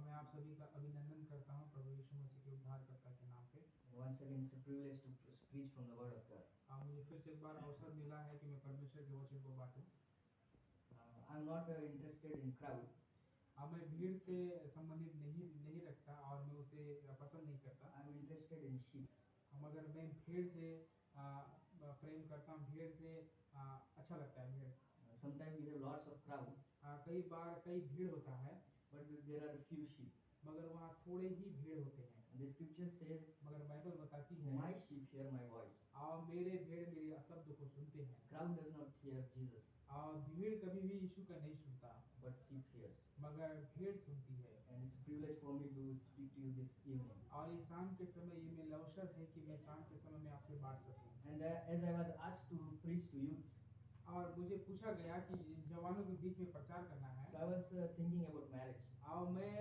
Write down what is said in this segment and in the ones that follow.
मैं आप सभी का अभिनंदन करता हूं प्रभु यीशु मसीह के उद्धारकर्ता के नाम पे। Once again, it's a privilege to preach from the Word of God. मुझे फिर से एक बार अवसर मिला है कि मैं परमेश्वर के वचन को बांटूं। I'm not interested in crowd. मैं भीड़ से संबंधित नहीं रखता और मैं उसे पसंद नहीं करता। I'm interested in sheep. मगर मैं भीड़ से प्रेम करता हूँ, भीड़ से अच्छा लगता है भीड़। Sometimes we have lots of crowd, कई बार कई भीड़ होता है, but there are few sheep. मगर वहाँ थोड़े ही भीड़ होते हैं। And the scripture says, मगर बाइबल बताती है, my sheep hear my voice. और मेरे भेड़ मेरे शब्द को सुनते हैं। Crowd does not hear Jesus, और भीड़ कभी भी यीशु का नहीं सुनता, but sheep hears. मगर भीड़ सुनती है। And it's a privilege for me to speak to you this evening. और ये शाम के समय ये मेरा अवसर है कि मैं शाम के समय में आपसे बात सकूं। And as I was asked to preach to youths, और मुझे पूछा गया कि जवानों के बीच में प्रचार करना है, so I was thinking about marriage. और मैं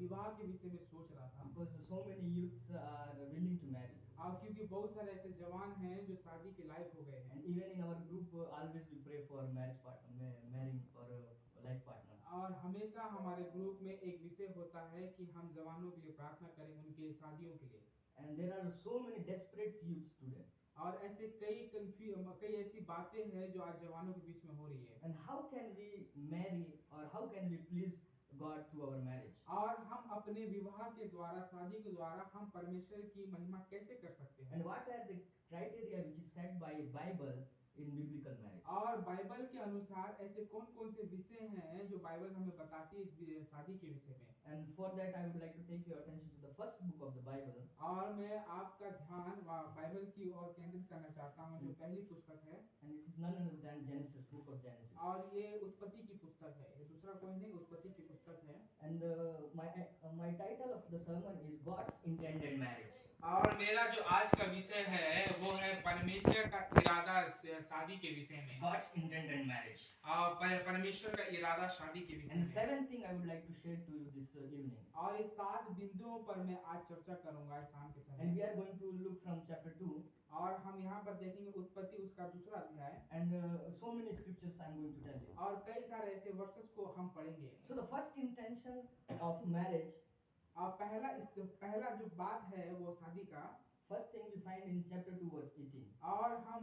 विवाह के विषय में सोच रहा था, Because so many youths are willing to marry. और क्योंकि बहुत सारे ऐसे जवान हैं जो शादी के लायक हो गए हैं। And even in our group, always we pray for marriage partner, marrying for a life partner. और हमेशा हमारे ग्रुप में एक विषय होता है कि हम जवानों के लिए प्रार्थना करें, उनके शादियों के लिए। And there are so many desperate youths today. और ऐसे कई ऐसी बातें हैं जो आज जवानों के बीच में हो रही है। And how can we marry, or how can we please God through our marriage? और हम अपने विवाह के द्वारा, शादी के द्वारा हम परमेश्वर की महिमा कैसे कर सकते हैं? And what are the criteria which is set by Bible in biblical marriage? और बाइबल के अनुसार ऐसे कौन कौन से विषय हैं जो बाइबल हमें बताती है शादी के विषय में? And for that I would like to take your attention to the first book of the Bible. और मैं आपका ध्यान बाइबल की ओर केंद्रित करना चाहता हूँ, जो पहली पुस्तक है। And it is none other than Genesis, book of Genesis. और ये उत्पत्ति की पुस्तक है, ये दूसरा कोई नहीं, उत्पत्ति की पुस्तक है। And my title of the sermon is God's intended marriage. और मेरा जो आज का विषय है वो है परमेश्वर का इरादा शादी के विषय में। God's intended marriage. और परमेश्वर का इरादा शादी के विषय And में। the seventh thing I would like to share to you this evening. और इस 7 बिंदुओं पर मैं आज चर्चा करूंगा इस शाम के समय। And we are going to look from chapter 2. और हम यहाँ पर देखेंगे उत्पत्ति उसका दूसरा अध्याय। And so many scriptures I am going to tell you. और कई सारे ऐसे वर्सेस को हम पढ़ेंगे। So the first intention of marriage. और पहला जो बात है वो शादी का। First thing we find in chapter 2 verse 18. और हम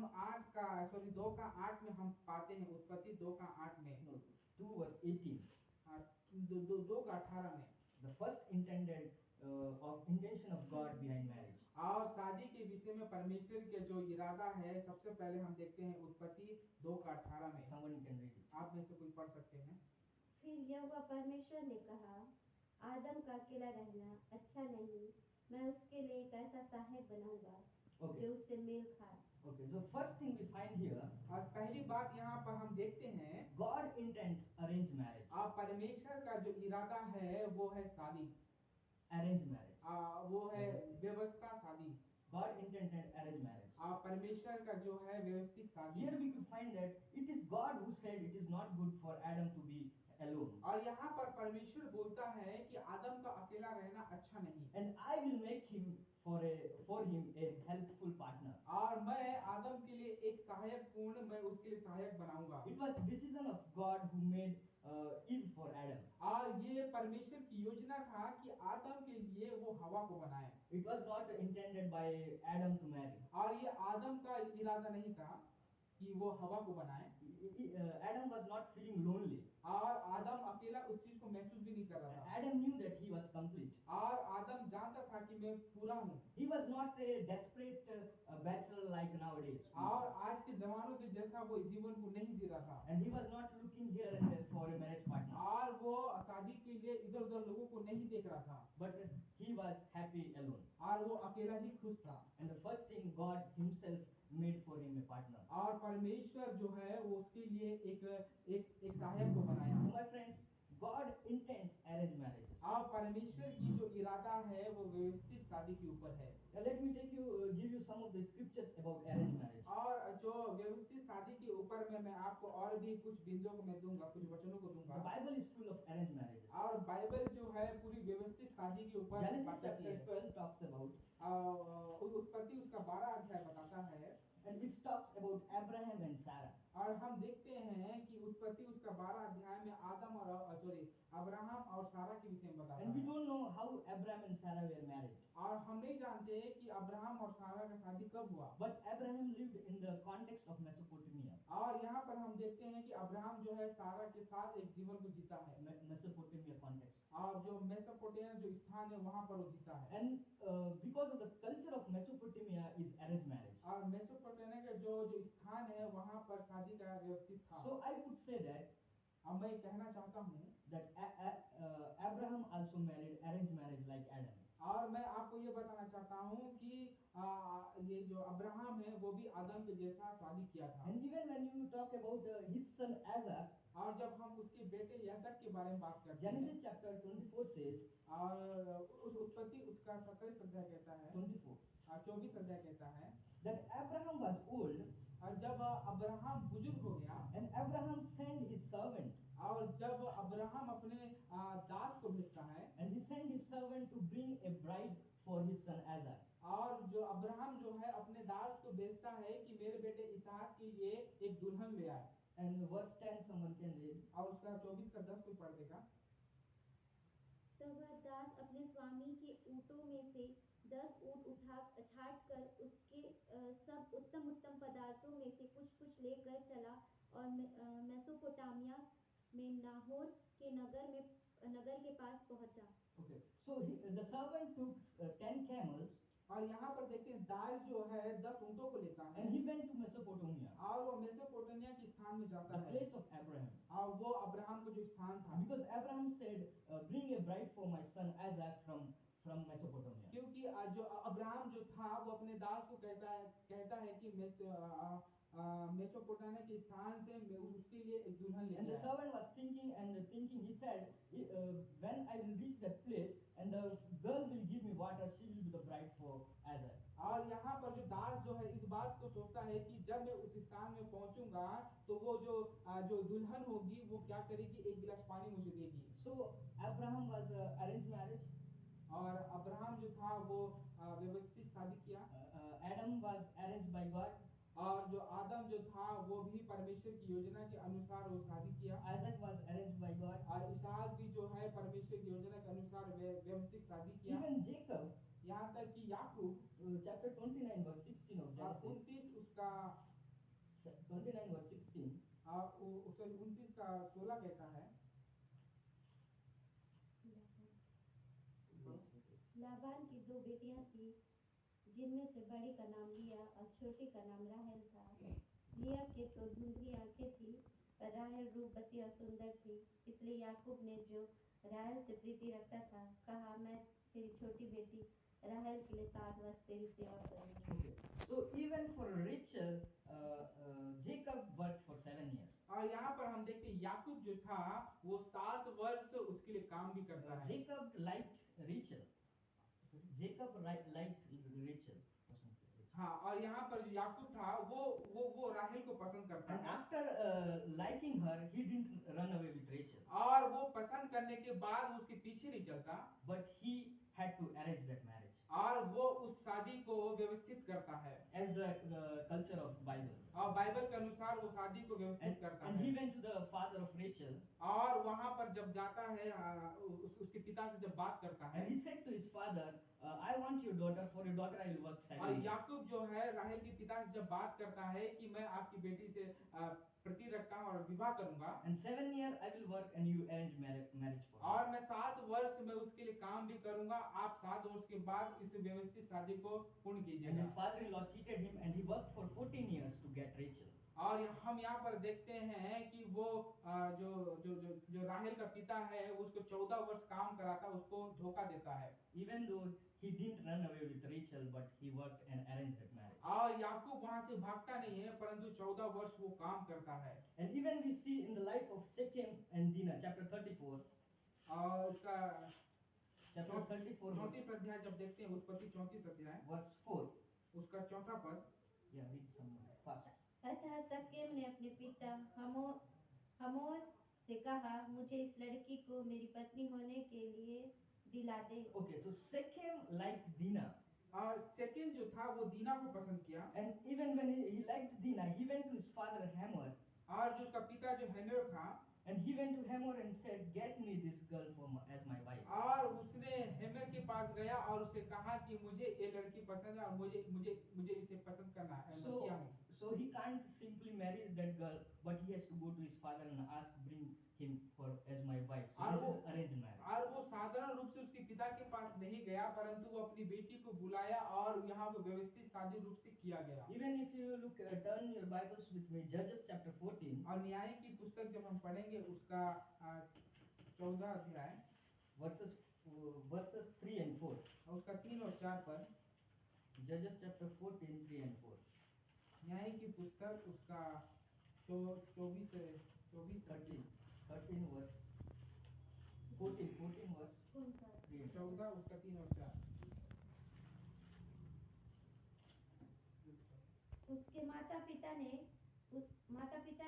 2 का 8 में हम पाते हैं, उत्पत्ति 2 का 8 में। No, 2 verse 18. 2 का 18 में। The first intention of God behind marriage. और शादी के विषय में परमेश्वर के जो इरादा है, सबसे पहले हम देखते हैं उत्पत्ति 2 का 18 में। Someone can read it. आप में से कोई पढ़ सकते हैं? फिर यहोवा परमेश्वर ने कहा, आदम का अकेला रहना अच्छा नहीं, मैं उसके लिए एक ऐसा सहायक बनाऊंगा जो उससे मेल खाए। Okay, so first thing we find here. आज पहली बात यहाँ पर हम देखते हैं, God intends arranged marriage. परमेश्वर का जो इरादा है वो है शादी, Arranged marriage. वो है व्यवस्था शादी। God intended arranged marriage. परमेश्वर का जो है व्यवस्थित शादी। Here we could find that it is God who said it is not good for Adam to be alone. और यहाँ पर परमेश्वर बोलता है कि आदम का अकेला रहना अच्छा नहीं। And I will make him for him a helpful partner. और मैं आदम के लिए एक सहायक पूर्ण, मैं उसके लिए सहायक बनाऊंगा। It was decision of God who made Eve for Adam. और ये परमेश्वर की योजना था कि आदम के लिए वो हवा को बनाए। It was not intended by Adam to marry. और ये आदम का इरादा नहीं था कि वो हवा को बनाए। Adam was not feeling lonely. और आदम अकेला उस चीज को महसूस भी नहीं कर रहा था। Adam knew that he was complete. और आदम जानता था कि मैं पूरा हूँ। He was not a desperate bachelor like nowadays. और आज के जमानों के जैसा वो जीवन को नहीं जी रहा था। And he was not looking here and there for a marriage partner. और वो शादी के लिए इधर उधर लोगों को नहीं देख रहा था। But he was happy alone. और वो अकेला ही खुश था। And the first thing God himself made for him a partner. और परमेश्वर जो है वो उसके लिए एक सहायक को बनाया। So my friends, God intends arranged marriages. और परमेश्वर की जो इरादा है वो व्यवस्थित शादी के ऊपर है। Now let me give you some of the scriptures about arranged marriage. और जो व्यवस्थित शादी के ऊपर में मैं आपको और भी कुछ बिंदुओं को मैं दूंगा, कुछ वचनों को दूंगा। The Bible is full of arranged marriages. और बाइबल जो है पूरी व्यवस्थित शादी के ऊपर Genesis chapter 12 talks about. उत्पत्ति उसका 12 अध्याय बताता है। And it talks about Abraham and Sarah. और हम देखते हैं कि उत्पत्ति उसका 12 अध्याय में अब्राहम और सारा के विषय में बताता And we है। don't know how Abraham and Sarah were married. और हम नहीं जानते कि अब्राहम और सारा का शादी कब हुआ। But Abraham lived in the context of Mesopotamia. और यहाँ पर हम देखते हैं कि अब्राहम जो है सारा के साथ एक जीवन को जीता है। Mesopotamia context. और जो मेसोपोटामिया जो स्थान है वहाँ पर वो जीता है। And because of the culture of Mesopotamia is arranged marriage. और मेसोपोटामिया का जो स्थान है वहाँ पर शादी का व्यवस्थित था। So I would say that अब मैं कहना चाहता हूँ Abraham also married arranged marriage like Adam. और मैं आपको ये बताना चाहता हूँ कि ये जो अब्राहम है वो भी आदम के जैसा शादी किया था। And even when you talk about his son Isaac, और जब हम उसके बेटे याकूब के बारे में बात करते हैं, Genesis chapter 24 says, और उस उत्पत्ति उसका 27 अध्याय कहता है, 24 अध्याय कहता है that Abraham was old, और जब अब्राहम बुजुर्ग हो गया, and Abraham sent his servant, और जब अब्राहम अपने दास को भेजता है, and he sent his servant to bring a bride for his son Isaac. और जो अब्राहम जो है अपने दास को भेजता है कि मेरे बेटे इसहाक के लिए एक दुल्हन ले आए। And verse 10 someone can read. और उसका 24 का 10 को पढ़ देगा। तब वह दास अपने स्वामी के ऊँटों में से 10 ऊँट छाट कर उसके सब उत्तम उत्तम पदार्थों में से कुछ कुछ लेकर चला और मेसोपोटामिया में नाहोर के नगर के पास पहुंचा। Okay, so the servant took 10 camels. और यहाँ पर देखते हैं दास जो है 10 ऊँटों को लेता है, And he went to Mesopotamia, और वो मेसोपोटामिया के स्थान में जाता the है, place of Abraham. और वो अब्राहम का जो स्थान था, Because Abraham said, bring a bride for my son Isaac from Mesopotamia. क्योंकि जो अब्राहम जो था वो अपने दास को कहता है कि मेसोपोटामिया के स्थान से उसके लिए एक दुल्हन And the लेके आए। servant was thinking, he said, when I will reach that place and the girl will give me water, she will be the bride for Isaac. और यहाँ पर जो दास जो है इस बात को सोचता है कि जब मैं उस स्थान में पहुंचूंगा तो वो जो दुल्हन होगी वो क्या करेगी, एक गिलास पानी मुझे देगी। So Abraham was arranged marriage. और अब्राहम जो था वो व्यवस्थित शादी किया। Adam was arranged by God. और जो आदम जो था वो भी परमेश्वर की योजना के अनुसार वो शादी किया। Isaac was arranged by God. और इसहाक भी जो है परमेश्वर की योजना के अनुसार व्यवस्थित शादी किया। Even Jacob, यहाँ तक कि याकूब chapter 29 verse 16 of Genesis. 29 उसका 29 verse 16. 29 का 16 कहता है, लाबान की 2 बेटियां थी जिनमें से बड़ी का नाम लिया और छोटी का नाम राहेल था। लिया के तो धुंधली आंखें थी पर राहेल रूपवती और सुंदर थी, इसलिए याकूब ने जो राहेल से प्रीति रखता था कहा, मैं तेरी छोटी बेटी राहेल के लिए 7 वर्ष तेरी सेवा करूंगी। So even for Rachel, Jacob worked for 7 years. और यहाँ पर हम देखते हैं याकूब जो था वो 7 वर्ष उसके लिए काम भी करता है। Jacob liked Rachel. Jacob liked Rachel. हाँ, और यहाँ पर जो याकूब था वो राहेल को पसंद करता And है। after liking her, he didn't run away with Rachel. और वो पसंद करने के बाद उसके पीछे नहीं चलता, But he had to arrange that marriage. और वो उस शादी को व्यवस्थित करता है। As the culture of Bible. और बाइबल के अनुसार वो शादी को व्यवस्थित करता And he है। went to the father of Rachel. और वहाँ पर जब जाता है उसके पिता से जब बात करता है, And he said to his father, I want your daughter. For your daughter I will work 7 और years. याकूब जो है राहेल के पिता से जब बात करता है कि मैं आपकी बेटी से प्रति रखता हूँ और विवाह करूंगा, And 7 years I will work and you arrange marriage for her. और मैं 7 वर्ष में उसके लिए काम भी करूंगा, आप 7 वर्ष के बाद इस व्यवस्थित शादी को पूर्ण And कीजिएगा। his father-in-law cheated him and he worked for 14 years to get Rachel. और हम यहाँ पर देखते हैं कि वो जो राहेल का पिता है उसको 14 वर्ष काम कराता, उसको धोखा देता है। Even though he didn't run away with Rachel, but he worked and arranged that marriage. और याकूब वहाँ से भागता नहीं है, परंतु 14 वर्ष वो काम करता है। And even we see in the life of Shechem and Dinah, chapter 34. और उसका Chapter 34, 34 अध्याय जब देखते हैं, उत्पत्ति 34 अध्याय verse 4. उसका 4था पद। Yeah, read some fast. अतः शकेम ने अपने पिता हमोर से कहा, मुझे इस लड़की को मेरी पत्नी होने के लिए दिला दे। Okay, so Shechem liked Dinah. और सेकेंड जो था वो दीना को पसंद किया, And even when he liked Dinah, he went to his father Hamor. और जो उसका पिता जो हेनर था And he went to Hamor and said, "Get me this girl as my wife." और उसने हेमर के पास गया और उसे कहा कि मुझे ये लड़की पसंद है और मुझे मुझे मुझे इसे पसंद करना है, मैं So, किया हूँ। so he can't simply marry that girl, but he has to go to his father and ask, bring him for as my wife. So और this वो is arranged marriage. और वो साधारण रूप से उसके पिता के पास नहीं गया, परंतु वो अपनी बेटी को बुलाया और यहाँ पे व्यवस्थित शादी रूप से किया गया। Even if you look, turn your Bibles with me, Judges chapter 14, और न्याय की पुस्तक जब हम पढ़ेंगे उसका 14 अध्याय verses 3 and 4. और उसका 3 और 4 पर, Judges chapter 14, 3 and 4. न्याय की पुस्तक उसका 24 13 verse 14 verse कौन सा? 3 and 4. 14 उसका 3 और 4। उसके माता पिता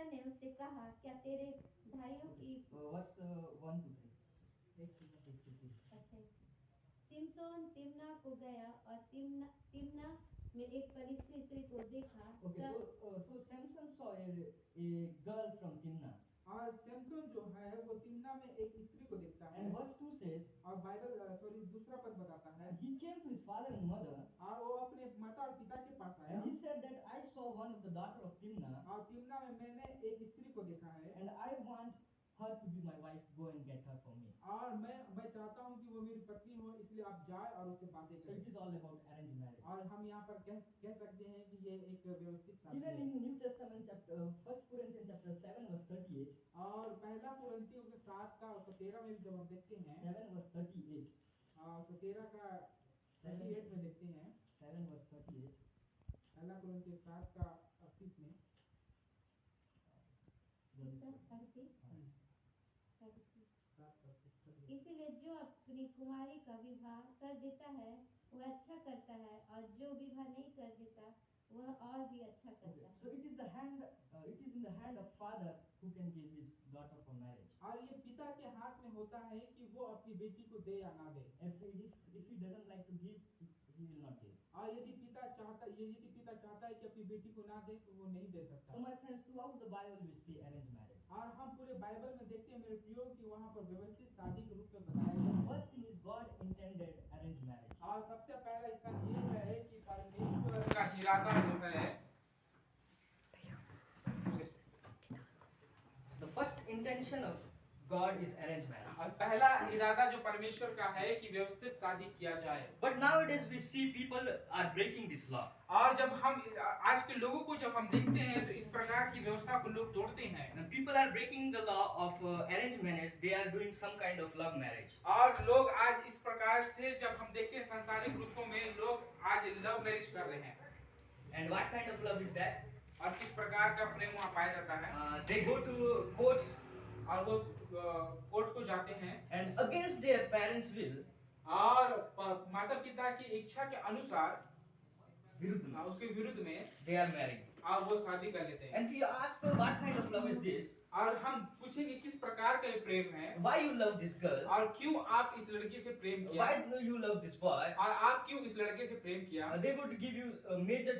ने उससे कहा, क्या तेरे भाइयों की Verse 1 to 3. अच्छा, सिमसोन तिम्ना को गया और तिम्ना में एक परिस्त्री स्त्री को देखा। Okay, तब so Samson saw a girl from Timnah. और सैमसन जो है वो तिम्ना में एक स्त्री को देखता है, And verse 2 says, और बाइबल दूसरा पद बताता है, and he came to his father and mother, और वो अपने माता और पिता के पास आया and he said that I saw one of the daughter of Timnah, और तिम्ना में मैंने एक स्त्री को देखा है and I want her to be my wife. Go and get her for me. और मैं चाहता हूँ कि वो मेरी पत्नी हो, इसलिए आप जाए और उससे बातें So it करें। is all about arranged marriage. और हम यहाँ पर कह सकते हैं कि ये एक व्यवस्थित शादी Even है। in New Testament chapter 1 Corinthians chapter 7 verse 38, और पहला कुरिन्थियों के 7 का और 13 में जब हम देखते हैं, 7 verse 38, और 13 का 38 में देखते हैं, 7 verse 38. पहला कुरिन्थियों 7 का 38 में, इसीलिए जो अपनी कुमारी का विवाह कर देता है वह अच्छा करता है, और जो विवाह नहीं कर देता वह और भी अच्छा करता है। So it is in the hand of father who can give his daughter for marriage. और ये पिता के हाथ में होता है कि वो अपनी बेटी को दे या ना दे। If he doesn't like to give, he will not give. और यदि पिता चाहता है कि अपनी बेटी को ना दे तो वो नहीं दे सकता। So my friends, throughout the Bible we see arranged marriage. और हम पूरे बाइबल में देखते हैं मेरे प्रियो कि वहाँ पर व्यवस्थित शादी के रूप में बताया गया है। First thing is God intended arranged marriage. और सबसे पहला इसका ये है कि परमेश्वर का इरादा जो है, So the first intention of God is arranged marriage. और पहला इरादा जो परमेश्वर का है कि व्यवस्थित शादी किया जाए। But nowadays we see people are breaking this law. और जब हम आज के लोगों को जब हम देखते हैं तो इस प्रकार की व्यवस्था को लोग तोड़ते हैं। And people are breaking the law of arranged marriage. They are doing some kind of love marriage. और लोग आज इस प्रकार से जब हम देखते हैं सांसारिक रूपों में लोग आज लव मैरिज कर रहे हैं। And what kind of love is that? और किस प्रकार का प्रेम वहाँ पाया जाता है? They go to court और वो कोर्ट को जाते हैं and against their parents' will, और माता पिता की इच्छा के अनुसार विरुद्ध में, उसके विरुद्ध में they are marrying. और वो शादी कर लेते हैं। And if you ask what kind of love is this, और हम पूछेंगे किस प्रकार का ये प्रेम है, why you love this girl, और क्यों आप इस लड़की से प्रेम किया, why do you love this boy, और आप क्यों इस लड़के से प्रेम किया, they would give you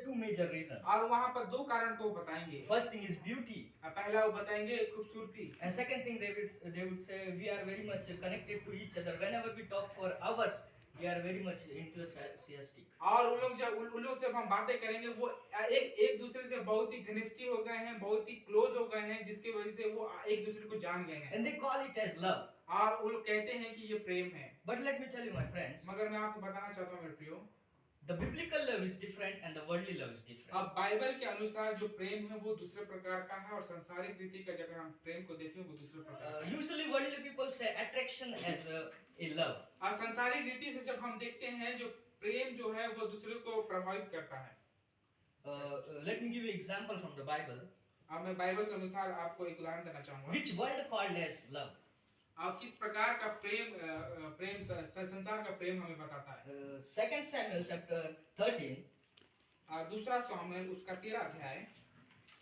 two major reasons. और वहाँ पर दो कारण को बताएंगे। First thing is beauty, पहला वो बताएंगे खूबसूरती, and second thing they would say we are very much connected to each other. Whenever we talk for hours, we are very much enthusiastic. और उन लोग से हम बातें करेंगे वो एक दूसरे से बहुत ही घनिष्ठ हो गए हैं, बहुत ही क्लोज हो गए हैं, जिसकी वजह से वो एक दूसरे को जान गए हैं। And they call it as love. और वो लोग कहते हैं कि ये प्रेम है। But let me tell you, my friends, मगर मैं आपको बताना चाहता हूँ मेरे प्रियो, the biblical love is different and the worldly love is different. अब बाइबल के अनुसार जो प्रेम है वो दूसरे प्रकार का है, और सांसारिक रीति का अगर हम प्रेम को देखें वो दूसरे प्रकार का है। Usually worldly people say attraction as a love. और सांसारिक रीति से जब हम देखते हैं जो प्रेम जो है वो दूसरे को प्रभावित करता है। Let me give you an example from the Bible. अब मैं बाइबल के अनुसार आपको एक उदाहरण देना चाहूँगा। Which world called as love? अब किस प्रकार का प्रेम संसार का प्रेम हमें बताता है। 2 Samuel chapter 13. दूसरा सामुएल उसका 13 अध्याय।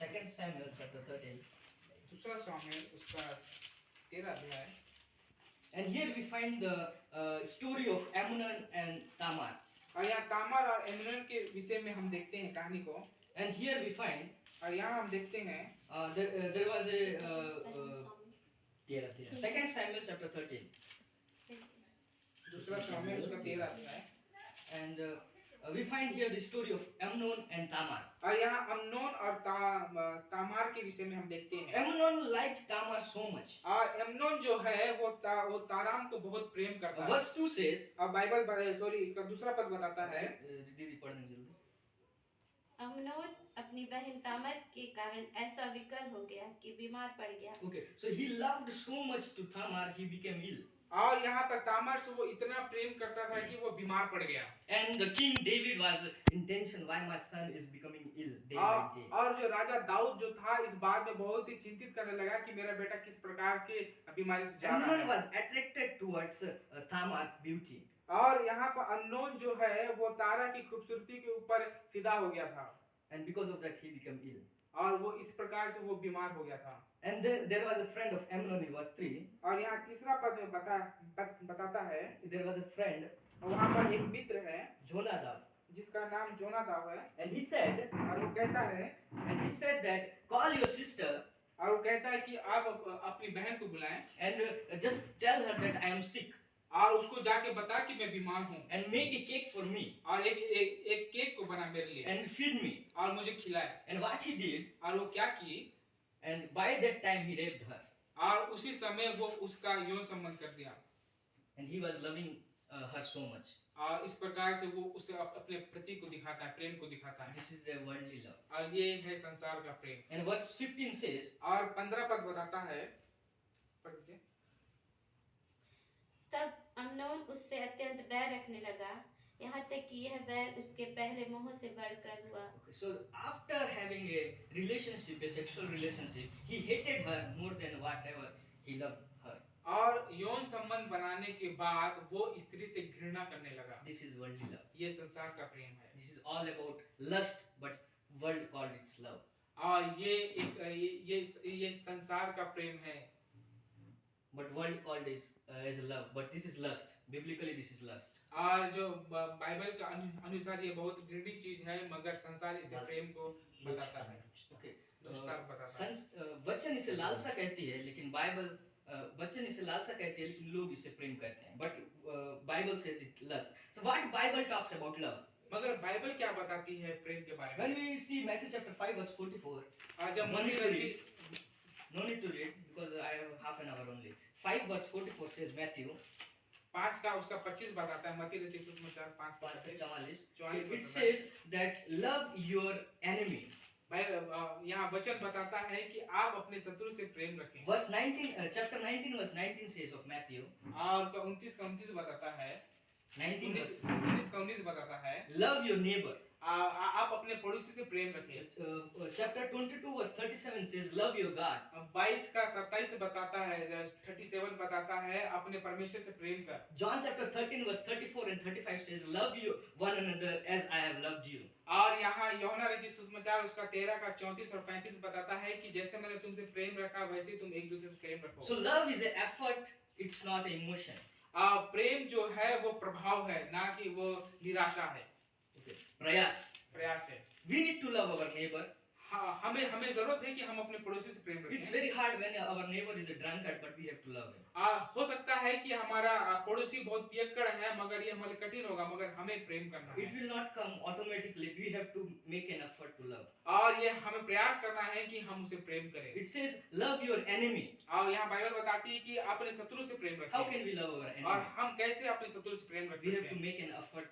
2 Samuel chapter 13. दूसरा सामुएल उसका 13 अध्याय। And here we find the story of Amnon and Tamar. और यहाँ तामार और एमनोन के विषय में हम देखते हैं कहानी को। And here we find और यहाँ हम देखते हैं there was a 13. 2 Samuel chapter 13. दूसरा सामुएल उसका 13 अध्याय। And we find here the story of Amnon and Tamar. और यहाँ अम्नोन और तामार के विषय में हम देखते हैं। Amnon liked Tamar so much. और अम्नोन जो है वो ताराम को बहुत प्रेम करता है। Verse 2 says, अब बाइबल सॉरी इसका दूसरा पद बताता है, दीदी पढ़ देंगे जल्दी। अम्नोन अपनी बहन तामर के कारण ऐसा विकल हो गया कि बीमार पड़ गया। Okay, so he loved so much to Tamar, he became ill. और यहाँ पर तामार से वो इतना प्रेम करता था कि वो बीमार पड़ गया। And the king David was in tension, why my son is becoming ill day by day. और जो राजा दाऊद जो था इस बात में बहुत ही चिंतित करने लगा कि मेरा बेटा किस प्रकार के बीमारी से जा रहा Amnon है। was attracted towards Tamar's beauty. और यहाँ पर अम्नोन जो है वो तारा की खूबसूरती के ऊपर फिदा हो गया था। And because of that he became ill. और वो इस प्रकार से वो बीमार हो गया था। And then there was a friend of Amnon in verse 3. और यहाँ तीसरा पद में बताता है, There was a friend, वहाँ पर एक मित्र है Jonadab. जिसका नाम जोनादाब है। And he said that call your sister और वो कहता है कि आप अपनी बहन को बुलाएं and just tell her that I am sick और उसको जाके बता कि मैं बीमार हूँ and make a cake for me और एक केक को बना मेरे लिए and feed me. और मुझे खिलाए। And what he did, और वो क्या की, and by that time he raped her. और उसी समय वो उसका यौन संबंध कर दिया। And he was loving her so much. और इस प्रकार से वो उसे अपने प्रति को दिखाता है, प्रेम को दिखाता है। This is a worldly love. और ये है संसार का प्रेम। And verse 15 says, और 15 पद बताता है, पढ़ दीजिए। तब अम्नोन उससे अत्यंत बैर रखने लगा, यहाँ तक कि यह बैर उसके पहले मोह से बढ़कर हुआ। okay, so after having a relationship, a sexual relationship, he hated her more than whatever he loved her. और यौन संबंध बनाने के बाद वो स्त्री से घृणा करने लगा। This is worldly love. ये संसार का प्रेम है। This is all about lust, but world called it love. और ये संसार का प्रेम है। But world called is love. But this is lust. Biblically, this is lust. और जो बाइबल के अनुसार ये बहुत घृणित चीज है, मगर संसार इसे प्रेम को बताता है। Okay. दुष्टता को बताता है। वचन इसे लालसा कहती है, लेकिन बाइबल वचन इसे लालसा कहती है, लेकिन लोग इसे प्रेम कहते हैं. But Bible says it lust. So what Bible talks about love? मगर बाइबल क्या बताती है प्रेम के बारे में? When we see Matthew chapter 5 verse 44. आज हम No need to read because I have half an hour only. 5 verse 44 says Matthew. 5 का उसका 25 बताता है, मत्ती रचित सुसमाचार 5:44। It says that love your enemy. यहाँ वचन बताता है कि आप अपने शत्रु से प्रेम रखें। Verse 19, chapter 19 verse 19 says of Matthew. और 29 बताता है। 19 बताता है। Love your neighbor. आप अपने पड़ोसी से प्रेम रखें। Chapter 22 verse 37 says love your God. 22 का 27 बताता है, 37 बताता है अपने परमेश्वर से प्रेम कर। John chapter 13 verse 34 and 35 says love you one another as I have loved you. और यहाँ यूहन्ना रचित सुसमाचार उसका 13 का 34 और 35 बताता है कि जैसे मैंने तुमसे प्रेम रखा वैसे ही तुम एक दूसरे से प्रेम रखो। So love is an effort, it's not an emotion. प्रेम जो है वो प्रभाव है, ना कि वो निराशा है। प्रयास है। We need to love our neighbor. हमें जरूरत है कि हम अपने पड़ोसी से प्रेम रखें। It's very hard when our neighbor is a drunkard, but we have to love him. हो सकता है कि हमारा पड़ोसी बहुत पियक्कड़ है, मगर ये हमारे कठिन होगा, मगर हमें प्रेम करना है। It will not come automatically. We have to make an effort to love. और ये हमें प्रयास करना है कि हम उसे प्रेम करें। It says love your enemy. और यहाँ बाइबल बताती है कि अपने शत्रु से प्रेम रखें। How can we love our enemy? और हम कैसे अपने शत्रु से प्रेम रख सकते हैं? We have to make an effort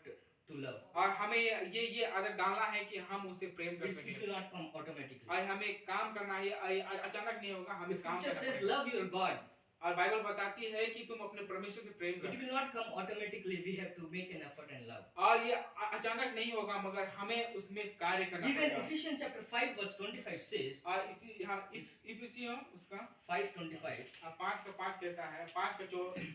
to love. और हमें ये आदत डालना है कि हम उसे प्रेम कर सकें। It will not come automatically. और हमें काम करना है, अचानक नहीं होगा, हमें काम Scripture करना says पड़ेगा। love your God. और बाइबल बताती है कि तुम अपने परमेश्वर से प्रेम It करो। will not come automatically. We have to make an effort and love. और ये अचानक नहीं होगा, मगर हमें उसमें कार्य करना Even पड़ेगा। Ephesians chapter 5 verse 25 says. और इसी यहाँ इफिसियों उसका 5:25. 5 का 5 कहता है, 5 का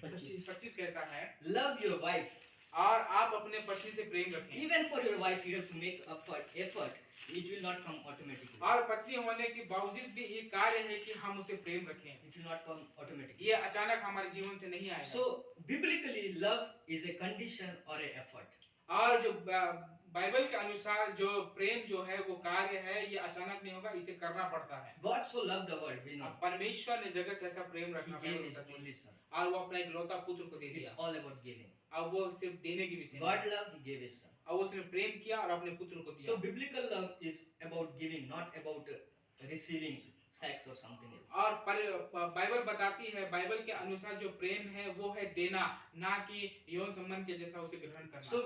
25 कहता है, Love your wife. और आप अपने पत्नी से प्रेम रखें। Even for your wife, you have to make effort. It will not come automatically. और पत्नी होने के बावजूद भी ये कार्य है कि हम उसे प्रेम रखें। It will not come automatically. ये अचानक हमारे जीवन से नहीं आएगा। So biblically, love is a condition or an effort. और जो बाइबल के अनुसार जो प्रेम जो है वो कार्य है, ये अचानक नहीं होगा, इसे करना पड़ता है। God so loved the world, we know. अब परमेश्वर ने जगत से ऐसा प्रेम He रखा gave His only Son. और वो अपना इकलौता पुत्र को दे It's दिया। all about giving. अब वो सिर्फ देने की विषय God loved, He gave His Son. अब उसने प्रेम किया और अपने पुत्र को दिया। So biblical love is about giving, not about receiving sex or something else. और बाइबल बताती है, बाइबल के अनुसार जो प्रेम है वो है देना, ना कि यौन संबंध के जैसा उसे ग्रहण करना। So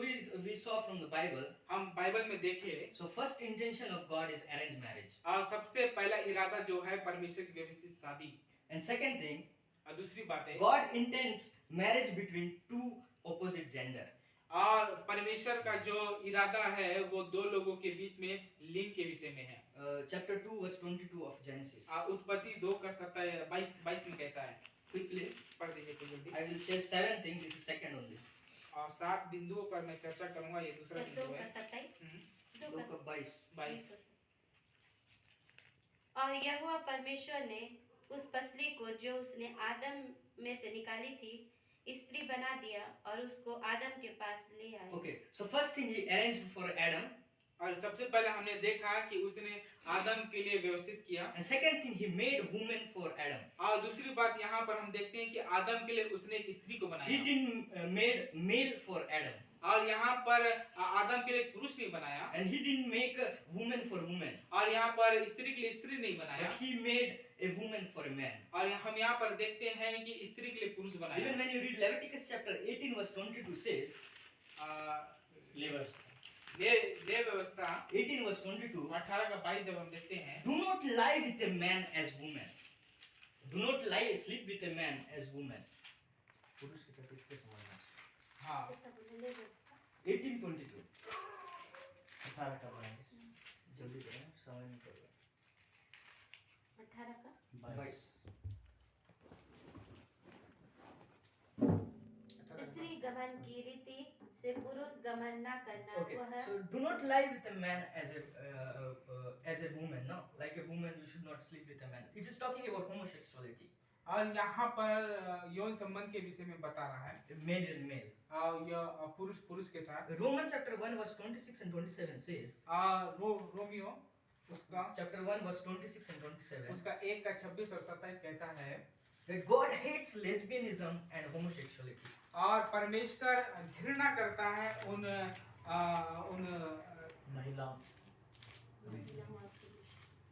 we saw from the Bible. हम बाइबल में देखे, So first intention of God is arranged marriage. और सबसे पहला इरादा जो है परमेश्वर की व्यवस्थित शादी। And second thing, और दूसरी बात है God intends marriage between two opposite gender. और परमेश्वर का जो इरादा है वो दो लोगों के बीच में लिंग के विषय में है। Chapter 2 verse 22 of Genesis. उत्पत्ति 2 का 22 में कहता है। Quickly, पढ़ दीजिए कोई जल्दी। I will share 7 things. This is second only. और 7 बिंदुओं पर मैं चर्चा करूंगा, ये दूसरा दो बिंदु का है। 27 2 का 22. 22। और यहोवा परमेश्वर ने उस पसली को जो उसने आदम में से निकाली थी स्त्री बना दिया और उसको आदम के पास ले आया। Okay, so first thing He arranged for Adam. और सबसे पहले हमने देखा कि उसने आदम के लिए व्यवस्थित किया। And second thing, He made woman for Adam. और दूसरी बात यहाँ पर हम देखते हैं कि आदम के लिए उसने एक स्त्री को He बनाया। didn't made male for Adam. और यहाँ पर आदम के लिए पुरुष नहीं बनाया। And He didn't make a woman for woman. और यहाँ पर स्त्री के लिए स्त्री नहीं बनाया। But He made a woman for a man. और हम यहाँ पर देखते हैं कि स्त्री के लिए पुरुष बनाया। Even when you read Leviticus chapter 18 verse 22 says, ये व्यवस्था 18 verse 22, 18 का 22 जब हम देखते हैं, do not lie with a man as woman. Do not lie, sleep with a man as woman. पुरुष के साथ इसके समान है। हाँ 18:22. 18 का 22. जल्दी करें, समय निकल रहा 18 का है। 22. स्त्री गमन की रीति से पुरुष गमन न करना। Okay, वह so do not lie with a man as a woman, no? Like a woman, we should not sleep with a man. It is talking about homosexuality. और यहाँ पर यौन संबंध के विषय में बता रहा है, Male and male. और यह पुरुष पुरुष के साथ। Romans chapter 1 verse 26 and 27 says, Romeo उसका chapter 1 verse 26 and 27, उसका 1 का 26 और 27 कहता है that God hates lesbianism and homosexuality. और परमेश्वर घृणा करता है उन महिला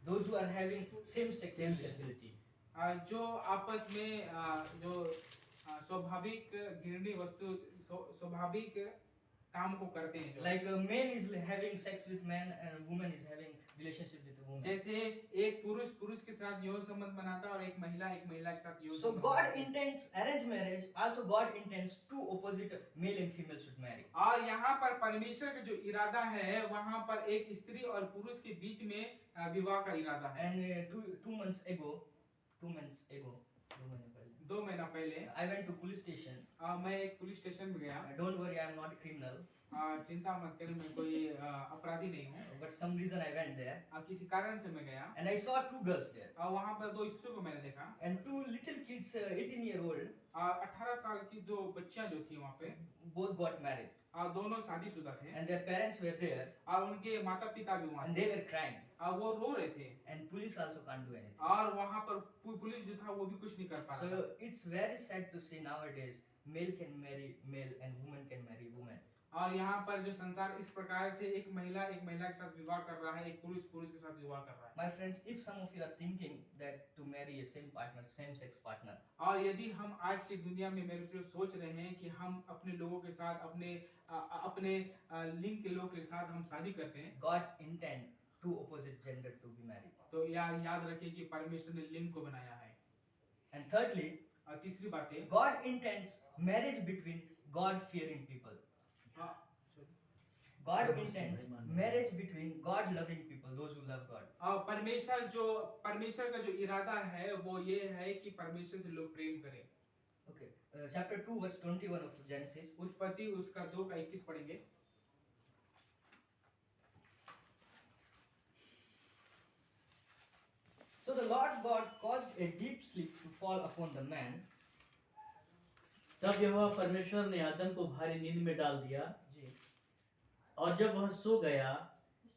Those who are having same-sex sexuality. जो आपस में जो स्वाभाविक घृणीय वस्तु स्वाभाविक काम को करते हैं, Like a man is having sex with man and a woman is having relationship with a woman. जैसे एक पुरुष पुरुष के साथ यौन संबंध बनाता है और एक महिला के साथ यौन So संबंध God बनाती है। intends arranged marriage. Also God intends two opposite male and female should marry. और यहाँ पर परमेश्वर का जो इरादा है वहाँ पर एक स्त्री और पुरुष के बीच में विवाह का इरादा है। And 2 months ago, 2 महीने पहले, I went to police station. मैं एक पुलिस स्टेशन में गया। Don't worry, I am not a criminal. चिंता मत करें, मैं कोई अपराधी नहीं हूँ। But some reason I went there. किसी कारण से मैं गया And I saw 2 girls there. और वहाँ पर 2 स्त्रियों को मैंने देखा। And 2 little kids, 18-year-old, 18 साल की 2 बच्चियां जो थी वहाँ पे, both got married. दोनों शादीशुदा थे And their parents were there. और उनके माता पिता भी वहाँ And थे they were crying. वो रो रहे थे। And police also can't do anything. और वहाँ पर पुलिस जो था वो भी कुछ नहीं कर पा रहा So था। it's very sad to see nowadays male can marry male and woman can marry woman. और यहाँ पर जो संसार इस प्रकार से एक महिला के साथ विवाह कर रहा है, एक पुरुष पुरुष के साथ विवाह कर रहा है। My friends, if some of you are thinking that to marry a same-sex partner, और यदि हम आज की दुनिया में मेरे प्रिय सोच रहे हैं कि हम अपने लोगों के साथ अपने लिंग के लोगों के साथ हम शादी करते हैं, God's intent two opposite gender to be married. तो याद रखिए कि परमेश्वर ने लिंग को बनाया है। And thirdly, और तीसरी बात है, God intends marriage between God-fearing people. God intends marriage between God-loving people, those who love God. और परमेश्वर का जो इरादा है वो ये है कि परमेश्वर से लोग प्रेम करें। Okay, chapter 2 verse 21 of Genesis. उत्पत्ति उसका 2 का 21 पढ़ेंगे। So the Lord God caused a deep sleep to fall upon the man. तब यहोवा परमेश्वर ने आदम को भारी नींद में डाल दिया। जी. और जब वह सो गया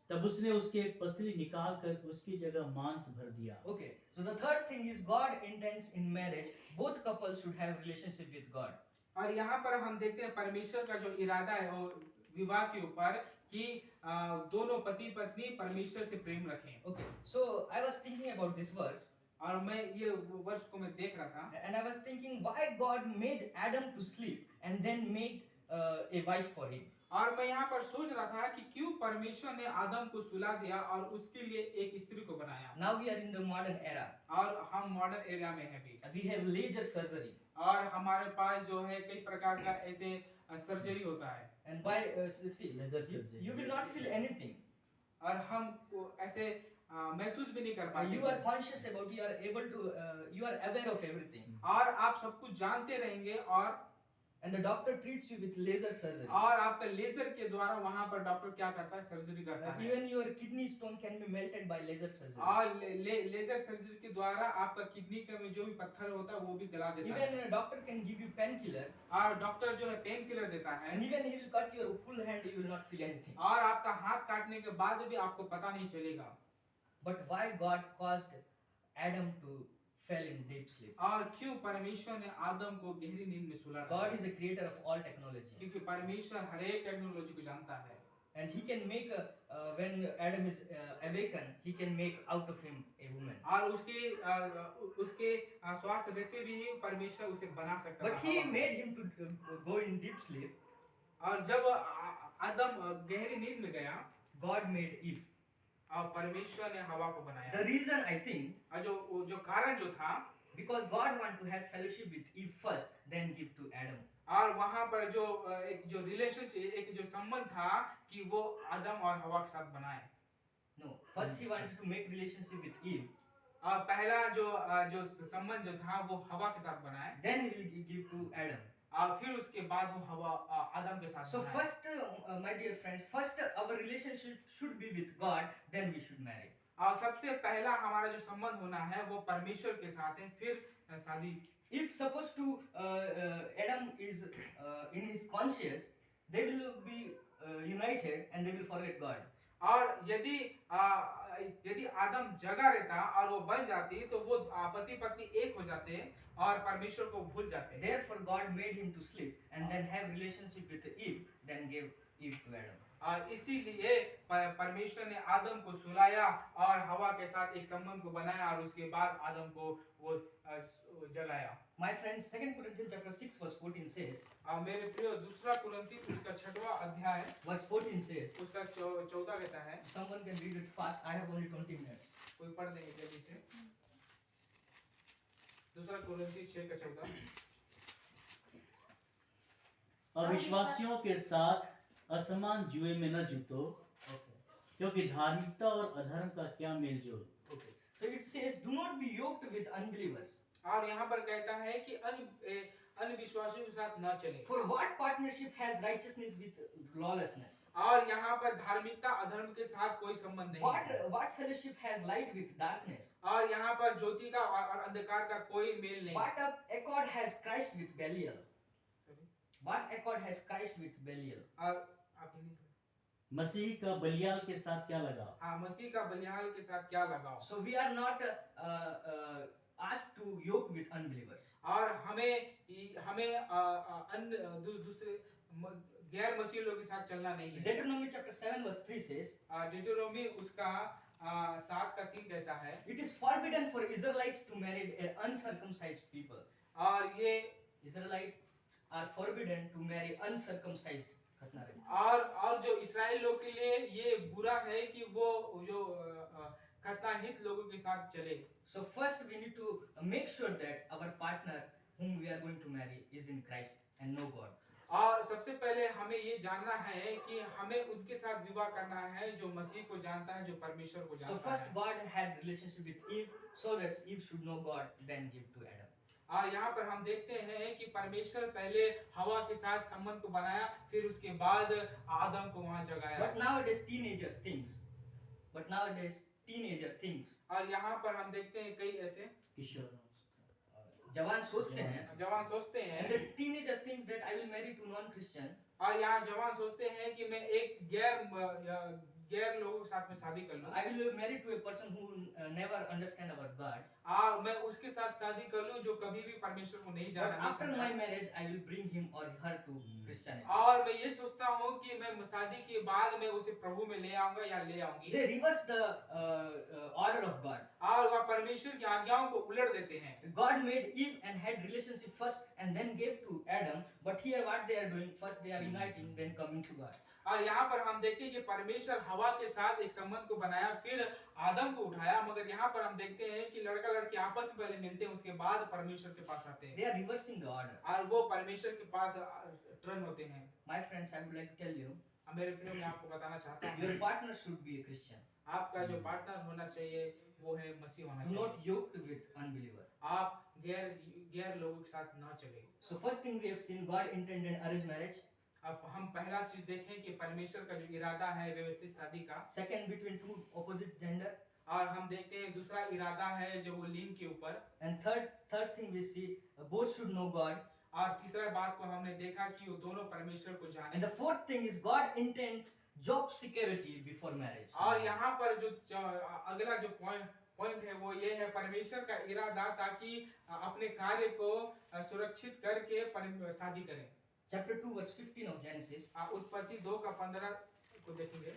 तब उसने उसकी एक पसली निकाल कर उसकी जगह मांस भर दिया। Okay, so the third thing is God intends in marriage both couples should have relationship with God. और यहाँ पर हम देखते हैं परमेश्वर का जो इरादा है वो विवाह के ऊपर कि दोनों पति पत्नी परमेश्वर से प्रेम रखें। Okay, so I was thinking about this verse और मैं ये वर्ष को मैं देख रहा था and I was thinking why God made Adam to sleep and then made a wife for him. और मैं यहाँ पर सोच रहा था कि क्यों परमेश्वर ने आदम को सुला दिया और उसके लिए एक स्त्री को बनाया। Now we are in the modern era. और हम मॉडर्न एरिया में हैं भी We have laser surgery और हमारे पास जो है कई प्रकार का ऐसे सर्जरी होता है and by see Laser you, surgery. you will not feel anything. और हम ऐसे महसूस भी नहीं कर You are पाते conscious about, you are able to, you are aware of everything. और आप सब कुछ जानते रहेंगे और And the doctor treats you with laser surgery. आपका लेजर के द्वारा वहां पर डॉक्टर क्या करता है सर्जरी करता है Even your kidney stone can be melted by laser surgery. और लेजर सर्जरी के द्वारा आपका किडनी का में जो भी पत्थर होता है वो भी गला देता है Even a doctor can give you painkiller और डॉक्टर जो है पेन किलर देता है and even he will cut your full hand, you will not feel anything. और आपका हाथ काटने के बाद भी आपको पता नहीं चलेगा। But why God caused Adam to fell in deep sleep? और क्यों परमेश्वर ने आदम को गहरी नींद में सुला God रखा? is a creator of all technology. क्योंकि परमेश्वर हर एक टेक्नोलॉजी को जानता है And he can make, when Adam is awakened, he can make out of him a woman. और उसके स्वास्थ्य रहते भी परमेश्वर उसे बना सकता But था he हवा में। made him to go in deep sleep. और जब आदम गहरी नींद में गया God made Eve. और परमेश्वर ने हवा को बनाया The reason I think, और जो कारण जो था because God want to have fellowship with Eve first, then give to Adam. और वहां पर जो एक जो रिलेशनशिप एक जो संबंध था कि वो आदम और हवा के साथ बनाए। No, first he wanted to make relationship with Eve. पहला जो संबंध जो था वो हवा के साथ बनाए Then he will give to Adam. और फिर उसके बाद वो हवा आदम के साथ So बनाए। first, my dear friends, first our relationship should be with God, then we should marry. और सबसे पहला हमारा जो संबंध होना है वो परमेश्वर के साथ है फिर शादी। If supposed to Adam is in his conscious, they will be united and they will forget God. और यदि आदम जगा रहता और वो बन जाती तो वो पति पत्नी एक हो जाते और परमेश्वर को भूल जाते। Therefore God made him to sleep and then have relationship with Eve, then gave Eve to Adam. इसीलिए परमेश्वर ने आदम को सुलाया और हवा के साथ एक संबंध को बनाया और उसके बाद आदम को वो जगाया। My friends, 2 Corinthians chapter 6 verse 14 says, मेरे प्रिय दूसरा कुरिन्थी उसका 6वां अध्याय verse 14 says, उसका 14 कहता है। someone can read it fast, I have only 20 minutes. कोई पढ़ देंगे जल्दी से। दूसरा कुरिन्थी 6 का 14। अविश्वासियों के साथ असमान जुए में न जुटो क्योंकि धार्मिकता और अधर्म का क्या मेलजोल। Okay. So it says, do not be yoked with unbelievers. और यहाँ पर कहता है कि अविश्वासियों के साथ न चले। For what partnership has righteousness with lawlessness? और यहाँ पर धार्मिकता अधर्म के साथ कोई संबंध नहीं है। What fellowship has light with darkness? और यहाँ पर ज्योति का और अंधकार का कोई मेल नहीं। What accord has Christ with Belial? What accord has Christ with Belial? आप हिंदी में। मसीह का बलियाल के साथ क्या लगा? हाँ, मसीह का बलियाल के साथ क्या लगाव? So we are not asked to yoke with unbelievers. और हमें दूसरे गैर मसीह लोगों के साथ चलना नहीं है। Deuteronomy chapter 7 verse 3 says, डिटरोनोमी उसका 7 का 3 कहता है, it is forbidden for Israelites to marry an uncircumcised people. और ये Israelites are forbidden to marry uncircumcised खतनारे। और जो इस्राएल लोग के लिए ये बुरा है कि वो जो खतनाहित लोगों के साथ चले। So first we need to make sure that our partner whom we are going to marry is in Christ and know God. और सबसे पहले हमें ये जानना है कि हमें उनके साथ विवाह करना है जो मसीह को जानता है, जो परमेश्वर को So जानता first है। God had relationship with Eve so that Eve should know God, then give to Adam. और यहाँ पर हम देखते हैं कि परमेश्वर पहले हवा के साथ संबंध को बनाया, फिर उसके बाद आदम को वहाँ जगाया। But nowadays teenagers thinks. और यहाँ पर हम देखते हैं कई ऐसे जवान सोचते हैं, जवान सोचते and हैं, the teenager thinks that I will marry to non-Christian, और यहाँ जवान सोचते हैं कि मैं एक गैर लोगों के साथ में शादी कर लूं, I will marry to a person who never understand about God. और मैं उसके साथ शादी कर लूं जो कभी भी परमेश्वर को नहीं But जाना, नहीं after समझा। my marriage, I will bring him or her to Christianity. और मैं ये सोचता हूँ कि मैं शादी के बाद मैं उसे प्रभु में ले आऊंगा या ले आऊंगी, They reverse the order of God. और वह परमेश्वर की आज्ञाओं को उलट देते हैं। God made Eve and had relationship first and then gave to Adam. But here what they are doing, first they are uniting, then coming to God. और यहाँ पर हम देखते हैं कि परमेश्वर हवा के साथ एक संबंध को बनाया, फिर आदम को उठाया, मगर यहाँ पर हम देखते हैं कि लड़का लड़की आपस में पहले मिलते हैं, उसके बाद परमेश्वर के पास आते हैं, They are reversing the order. और वो परमेश्वर के पास टर्न होते हैं। My friends, I would like to tell you, मेरे प्रियो, मैं आपको बताना चाहता your हूँ, partner should be a Christian. आपका जो पार्टनर होना चाहिए वो है मसीह होना Do not चाहिए। yoked with unbeliever. आप गैर लोगों के साथ ना चले। So first thing we have seen, God intended arranged marriage. अब हम पहला चीज देखें कि परमेश्वर का जो इरादा है व्यवस्थित शादी का, Second, between two opposite gender. और हम देखते हैं दूसरा इरादा है जो वो लिंग के ऊपर, And third thing we see, both should know God. और तीसरा बात को हमने देखा कि वो दोनों परमेश्वर को जाने। And the fourth thing is God intends job security before marriage. और यहाँ पर जो अगला जो पॉइंट है वो ये है परमेश्वर का इरादा, ताकि अपने कार्य को सुरक्षित करके शादी करें। Chapter 2 verse 15 of Genesis. उत्पत्ति 2:15 को देखेंगे।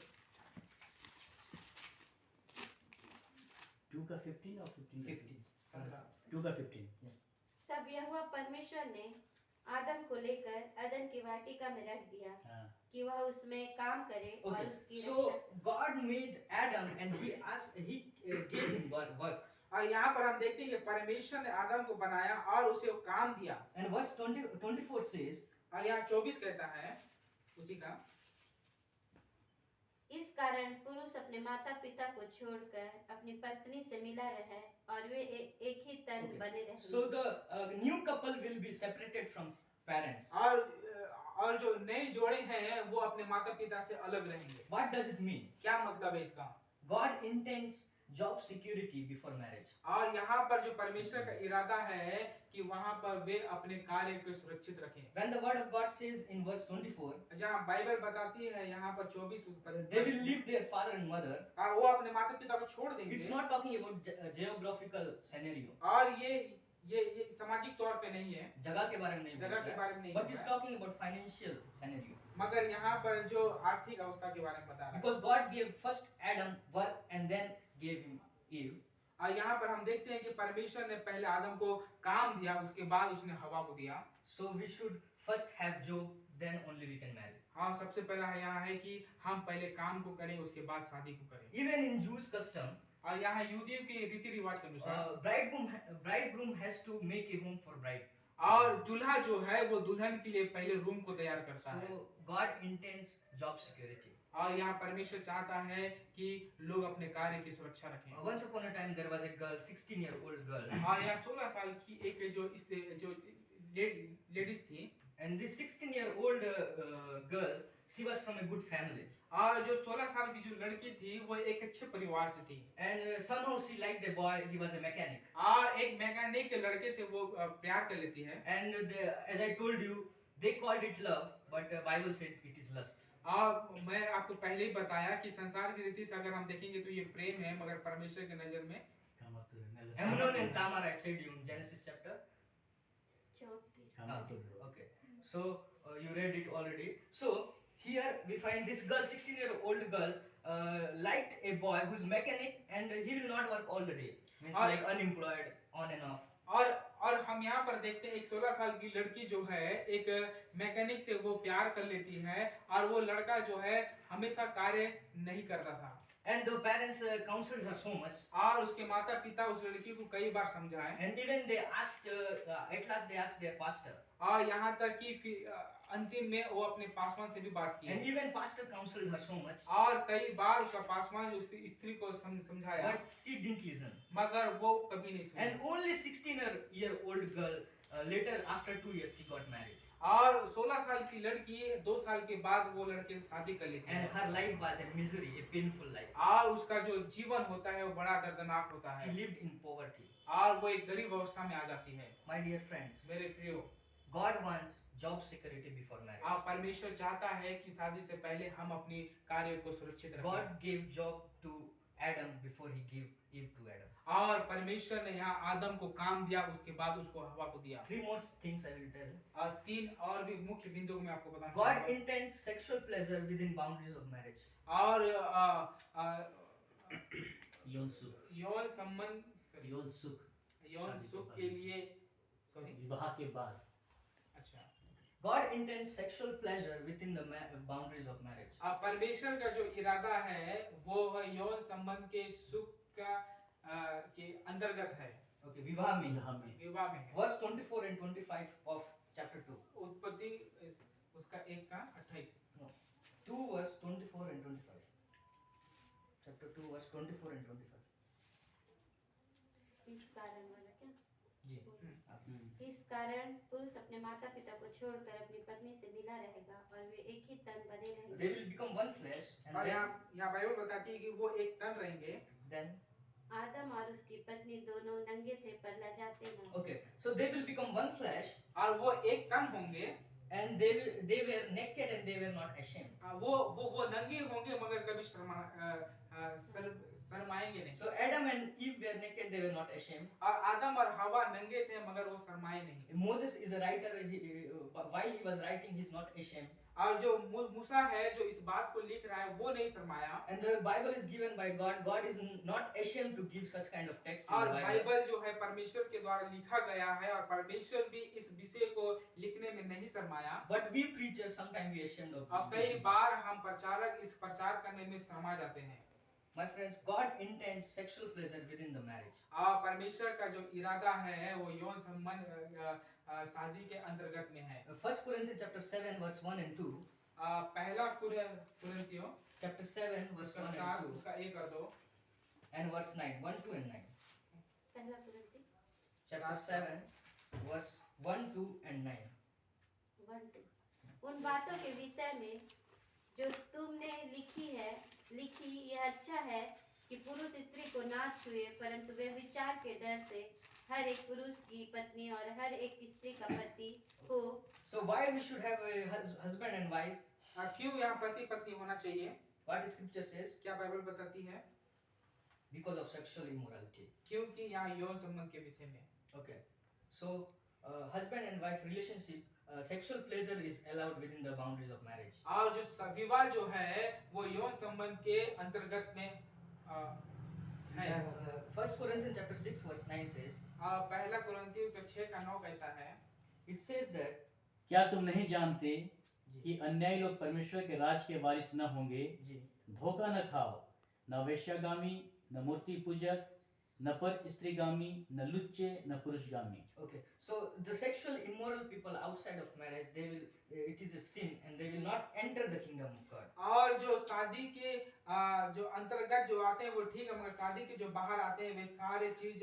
2 का 15 और 15 का 15. 2 का 15। तब यहोवा परमेश्वर ने आदम को लेकर अदन की वाटिका में रख दिया हाँ। कि वह उसमें काम करे और Okay. उसकी So Raksha. God made Adam and he gave him work. और यहाँ पर हम देखते हैं कि परमेश्वर ने आदम को बनाया और उसे काम दिया, And verse 24 says, और यहाँ 24 कहता है उसी का, इस कारण पुरुष अपने माता पिता को छोड़कर अपनी पत्नी से मिला रहे और वे एक ही तन Okay. बने रहे। so the new couple will be separated from parents. और जो नए जोड़े हैं वो अपने माता पिता से अलग रहेंगे। What does it mean? क्या मतलब है इसका? God intends job security before marriage. और यहाँ पर जो परमेश्वर का इरादा है कि वहाँ पर वे अपने कार्य को सुरक्षित रखें। When the word of God says in verse 24, जहाँ बाइबल बताती है यहाँ पर 24 they will leave their father and mother. वो अपने माता पिता को छोड़ देंगे। It's not talking about geographical scenario. और ये सामाजिक तौर पे नहीं है, जगह के बारे में नहीं जगह के बारे में नहीं but है, it's talking about financial scenario. मगर यहाँ पर जो आर्थिक अवस्था के बारे में बता रहा है। Because God gave first Adam work and then gave him Eve. और यहाँ पर हम देखते हैं कि परमेश्वर ने पहले आदम को काम दिया, उसके बाद उसने हवा को दिया। So we should first have job, then only we can marry. हाँ, सबसे पहला यहाँ है कि हम पहले काम को करें, उसके बाद शादी को करें। Even in Jews custom, और यहाँ यहूदियों के रीति रिवाज के अनुसार bridegroom has to make a home for bride. और दूल्हा जो है वो दुल्हन के लिए पहले रूम को तैयार करता है। So God intends job security. और यहाँ परमेश्वर चाहता है कि लोग अपने कार्य की सुरक्षा रखें। Once upon a time there was a girl, 16-year-old girl, और यहाँ 16 साल की एक जो लेडीज थी, and this 16-year-old girl, she was from a good family, और जो 16 साल की जो लड़की थी वो एक अच्छे परिवार से थी, and somehow she liked a boy. He was a mechanic, और एक मैकेनिक के लड़के से वो प्यार कर लेती है। and as I told you, they called it love, but Bible said it is lust. और मैं आपको पहले ही बताया कि संसार की रीति से अगर हम देखेंगे तो ये प्रेम है, मगर परमेश्वर की नजर में Amnon and Tamar, I said you in Genesis chapter. 34। Okay, so you read it already. So here we find this girl, 16-year-old girl, liked a boy who's mechanic, and he will not work all the day. Means like unemployed, on and off. और हम यहाँ पर देखते हैं एक 16 साल की लड़की जो है एक मैकेनिक से वो प्यार कर लेती है, और वो लड़का जो है हमेशा कार्य नहीं करता था। And the parents counseled her so much. और उसके माता पिता उस लड़की को कई बार समझाए, And even they asked, at last they asked their pastor. और यहाँ तक कि अंतिम में वो अपने पासवान से भी बात की, And even pastor counseled her so much. और कई बार उसका पासवान उस स्त्री को समझाया, But she didn't listen. मगर वो कभी नहीं And सुनी। only 16-year-old girl, later after 2 years, she got married. और 16 साल की लड़की 2 साल के बाद वो लड़के से शादी कर लेती And है, her life was a misery, a painful life. और उसका जो जीवन होता है वो बड़ा दर्दनाक होता She है। lived in poverty. और वो एक गरीब अवस्था में आ जाती है। My dear friends, मेरे प्रियो, God wants job security before marriage. परमेश्वर चाहता है कि शादी से पहले हम अपनी कार्य को सुरक्षित रखें। God gave job to Adam before he gave Eve to Adam. और परमेश्वर ने यहाँ आदम को काम दिया, उसके बाद उसको हवा को दिया। 3 more things I will tell. और 3 और भी मुख्य बिंदु मैं आपको बताना God चाहूंगा। intends sexual pleasure within boundaries of marriage. और यौन सुख, यौन संबंध, यौन सुख, यौन शादी के सुख बाद। के लिए, विवाह के बाद। अच्छा, God intends sexual pleasure within the boundaries of marriage. परमेश्वर का जो इरादा है वो यौन संबंध के सुख का के अंतर्गत है। Okay, विवाह में। विवाह में है। Verse 24 and 25 of chapter 2. उत्पत्ति उसका 1 का 28। 2 verse 24 and 25. Chapter 2 verse 24 and 25. इस कारण वाला क्या? जी। इस कारण पुरुष अपने माता पिता को छोड़कर अपनी पत्नी से मिला रहेगा और वे एक ही तन बने They रहेंगे। will become one flesh and और then, यहाँ बाइबल बताती है कि वो एक तन रहेंगे। then आदम और उसकी पत्नी दोनों नंगे थे पर लजाते न। okay, so they will become one flesh और वो एक तन होंगे। and they were naked and they were not ashamed. वो नंगे होंगे मगर कभी शर्माएंगे नहीं। So Adam and Eve were naked, they were not ashamed. और आदम और हवा नंगे थे मगर वो शर्माए नहीं। Moses is a writer, while he was writing he's not ashamed. और जो मूसा है जो इस बात को लिख रहा है वो नहीं शर्माया। And the Bible is given by God. God is not ashamed to give such kind of text in और the Bible. बाइबल जो है परमेश्वर के द्वारा लिखा गया है और परमेश्वर भी इस विषय को लिखने में नहीं शर्माया। But we preachers sometimes we ashamed of और this. कई बार हम प्रचारक इस प्रचार करने में शर्मा जाते हैं। My friends, God intends sexual pleasure within the marriage. परमेश्वर का जो इरादा है वो यौन संबंध शादी के अंतर्गत में है। 1 Corinthians chapter 7 verse 1 and 2. पहला कुरिन्थियों Chapter 7 verse 1 and 2. उसका 1 और 2 And verse 9. 1, 2 and 9. पहला कुरिन्थी Chapter 7 verse 1, 2 and 9. 1 2। उन बातों के विषय में जो तुमने लिखी यह अच्छा है कि पुरुष स्त्री को ना छुए, परंतु वे विचार के डर से हर एक पुरुष की पत्नी और हर एक स्त्री का पति हो। So why we should have a husband and wife? क्यों यहाँ पति पत्नी होना चाहिए? What scripture says? क्या बाइबल बताती है? Because of sexual immorality. क्योंकि यहाँ यौन संबंध के विषय में। Okay. So husband and wife relationship, sexual pleasure is allowed within the boundaries of marriage. और जो विवाह जो है वो यौन संबंध के अंतर्गत में है। 1 Corinthians chapter 6 verse 9 says, पहला कुरिन्थियों का 6 का 9 कहता है, it says that क्या तुम नहीं जानते कि अन्यायी लोग परमेश्वर के राज के वारिस न होंगे? धोखा न खाओ, न वेश्यागामी, न मूर्ति पूजक, न पर स्त्रीगामी, न लुच्चे, न पुरुषगामी। okay, so the sexual immoral people outside of marriage, they will it is a sin and they will not enter the kingdom of God. और जो शादी के जो अंतर्गत जो आते हैं वो ठीक है, मगर शादी के जो बाहर आते हैं वे सारे चीज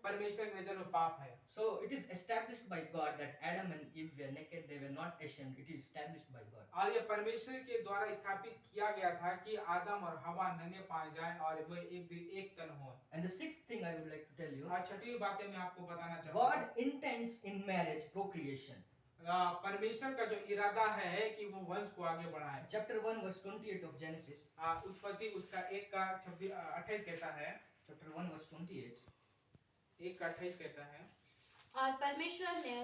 परमेश्वर की नजर में पाप है। So it is established by God that Adam and Eve were naked, they were not ashamed. It is established by God. और ये परमेश्वर के द्वारा स्थापित किया गया था कि आदम और हवा नंगे पाए जाएं और वे एक तन हो। And the sixth thing I would like to tell you, और छठी बात मैं आपको बताना चाहता हूँ। God intends in marriage procreation. परमेश्वर का जो इरादा है कि वो वंश को आगे बढ़ाए। Chapter 1 verse 28 of Genesis. उत्पत्ति उसका 1 का 28 कहता है। Chapter 1 verse 28. 1 का 28 कहता है। और परमेश्वर ने